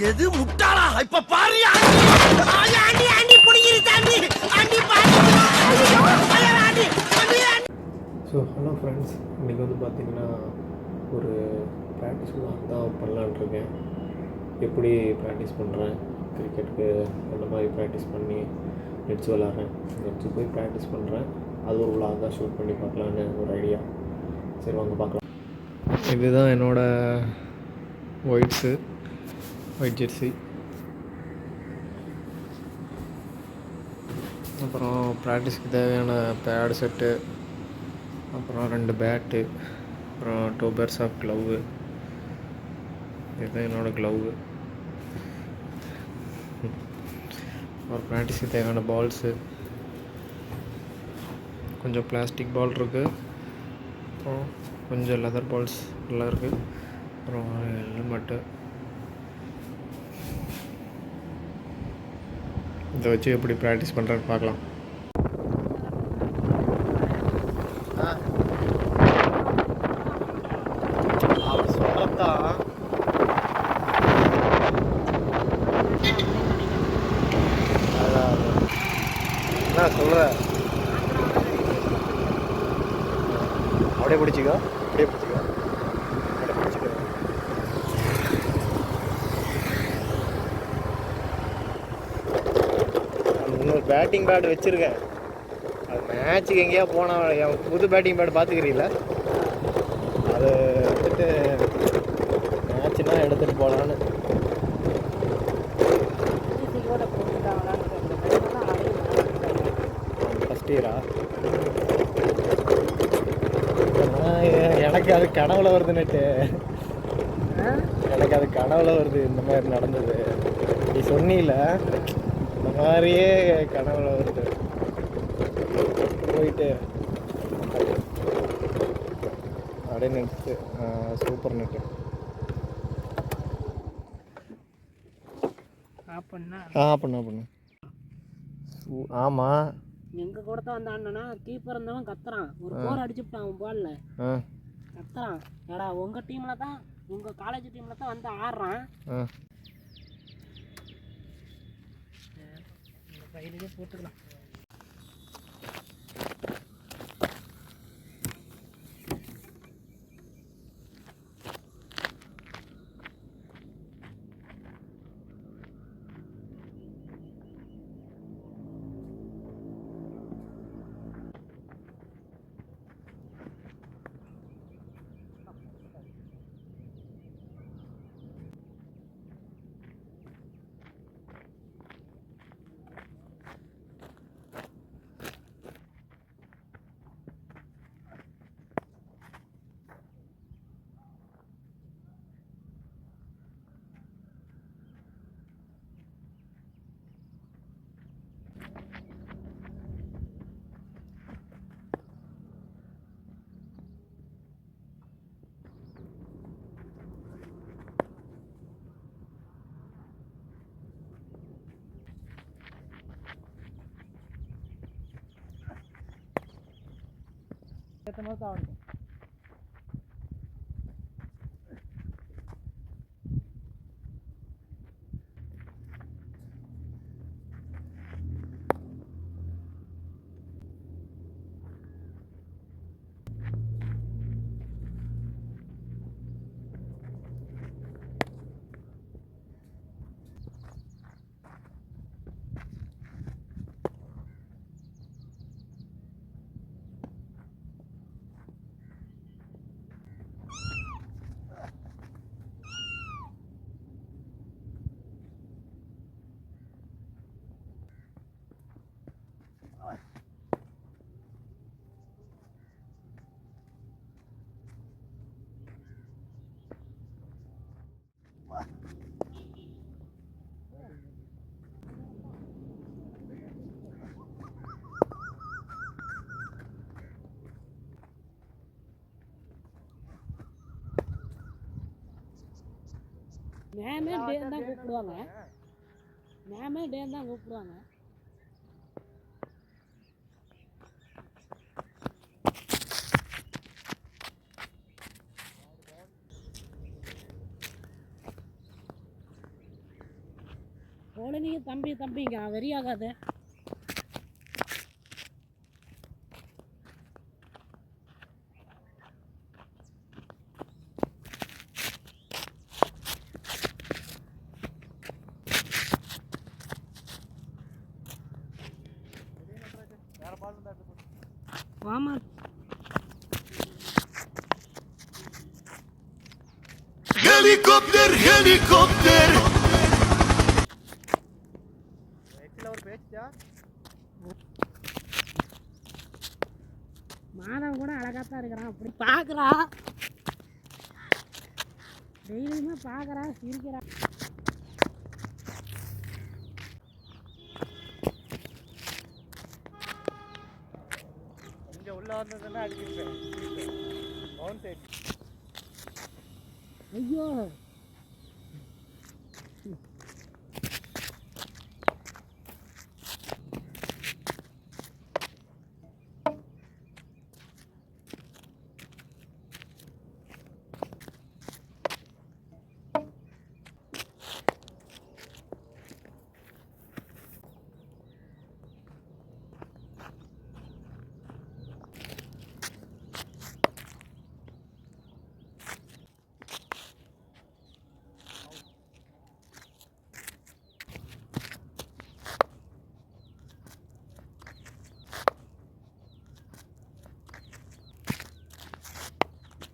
எது முட்டாளா இப்ப பாரியா ஆண்டி ஆண்டி புடிங்கிரு தாண்டி ஆண்டி பாரு ஆண்டி ஸோ ஹலோ ஃப்ரெண்ட்ஸ், இன்றைக்கி வந்து பார்த்திங்கன்னா ஒரு ப்ராக்டிஸ் தான் பண்ணலான்ட்ருக்கேன். எப்படி ப்ராக்டிஸ் பண்ணுறேன், கிரிக்கெட்டுக்கு அந்த மாதிரி ப்ராக்டிஸ் பண்ணி நெட்ஸ் விளாட்றேன், நெட்ஸு போய் ப்ராக்டிஸ் பண்ணுறேன். அது ஒரு விளாகாக ஷூட் பண்ணி பார்க்கலான்னு ஒரு ஐடியா. சரி வாங்க பார்க்கலாம். இதுதான் என்னோடய ஒயிட் ஜெர்சி. அப்புறம் ப்ராக்டிஸ்க்கு தேவையான பேட் செட்டு, அப்புறம் 2 பேட்டு, அப்புறம் 2 பேர்ஸ் ஆஃப் க்ளவு. இதுதான் என்னோடய க்ளவு. அப்புறம் ப்ராக்டிஸ்க்கு தேவையான பால்ஸு, கொஞ்சம் பிளாஸ்டிக் பால் இருக்குது, அப்புறம் கொஞ்சம் லெதர் பால்ஸ் எல்லாம் இருக்குது, அப்புறம் ஹெல்மெட்டு. இதை வச்சு எப்படி ப்ராக்டிஸ் பண்ணுறேன்னு பார்க்கலாம். என்ன சொல்கிற? அப்படியே பிடிச்சிக்கோ. இன்னொரு பேட்டிங் பேட் வச்சுருக்கேன். அது மேட்ச்சுக்கு எங்கேயா போனால் என் புது பேட்டிங் பேட் பார்த்துக்கிறீங்களா? அது வந்துட்டு மேட்ச்னா எடுத்துகிட்டு போகலான்னு. ஃபஸ்ட் இயரா? எனக்கு அது கனவுல வருது நெட்டு. எனக்கு அது கனவுல வருது. இந்த மாதிரி நடந்தது நீ சொன்னீல, இந்த மாதிரியே கனவுல வருது. போயிட்டு அப்படியே நெட்டு சூப்பர் நெட்டு பண்ணு. ஆமாம், எங்க கூட தான் வந்த அண்ணனா கீப்பர் இருந்தவன் கத்துறான். ஒரு போர் அடிச்சுட்டான் அவன் பால்ல கத்துறான். ஏடா உங்க டீம்ல தான், உங்க காலேஜ் டீம்ல தான் வந்து ஆடுறான். இந்த கையிலேயே போட்டுக்கலாம். ஏற்ற மாதிரி தான் ஆகணும். மேமே டேன் தான் கூப்பிடுவாங்க. உடனே தம்பிங்க வெறியாகாது. ஆமா ஹெலிகாப்டர் ஹெலிகாப்டர் மாதம் கூட அழகாத்தான் இருக்கிறான். அப்படி பார்க்குறா, டெய்லியுமே பார்க்குறா, சிரிக்கிறா. இங்கே உள்ளே வந்ததுன்னா அடிச்சிருப்பேன். ஐயோ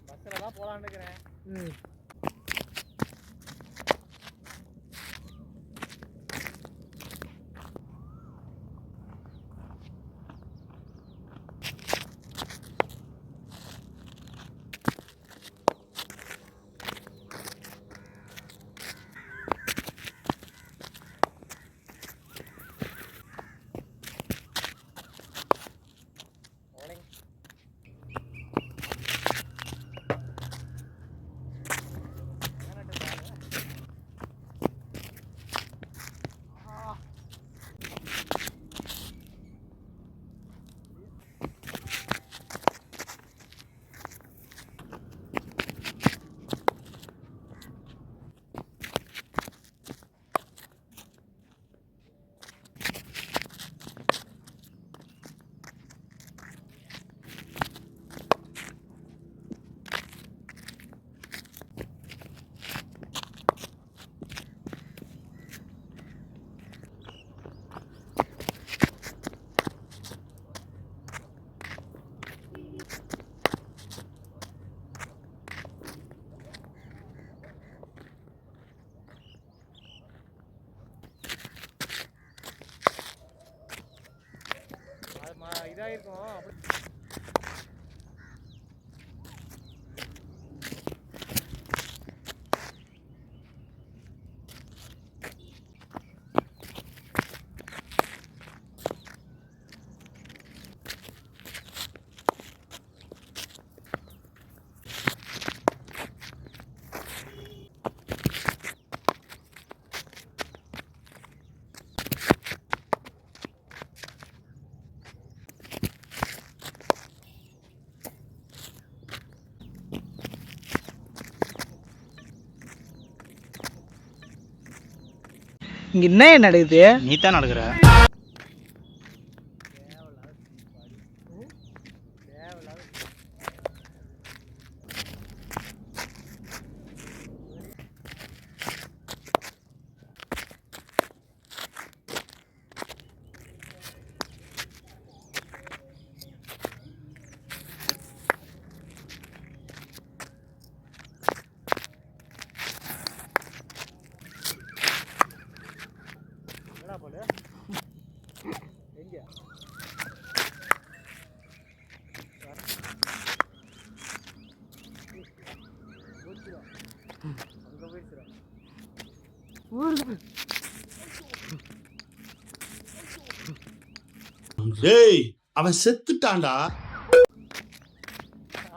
பஸ்ஸில் தான் போகலான்னு இருக்கிறேன். இதாயிருக்கும் அப்படி. இங்க என்ன நடக்குது? நீ தான் நடக்கிற. எங்க அங்க போயிடுச்சுடா. டேய் அவன் செத்துட்டான்டா.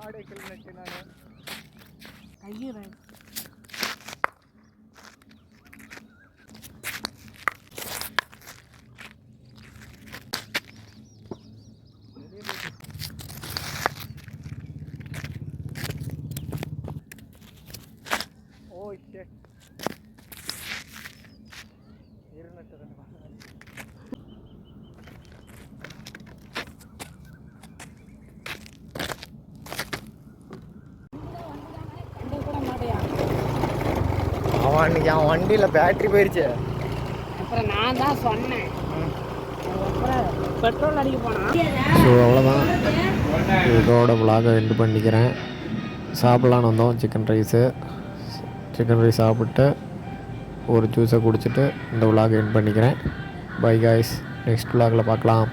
ஆடை கிளம்பிட்டு நானு கையிறேன். Oh shit. அன்னைக்கு அவன் வண்டியில் பேட்டரி போயிடுச்சு. அப்புறம் நான் தான் சொன்னேன். அப்புறம் பெட்ரோல் அடிக்க போனான். ஸோ அவ்வளோதான், இதோட விலாகை எண்டு பண்ணிக்கிறேன். சாப்பிட்லான்னு வந்தோம் சிக்கன் ரைஸ் சாப்பிட்டு ஒரு ஜூஸை குடிச்சிட்டு இந்த விலாகை எண்ட் பண்ணிக்கிறேன். பை காய்ஸ், நெக்ஸ்ட் விலாகில் பார்க்கலாம்.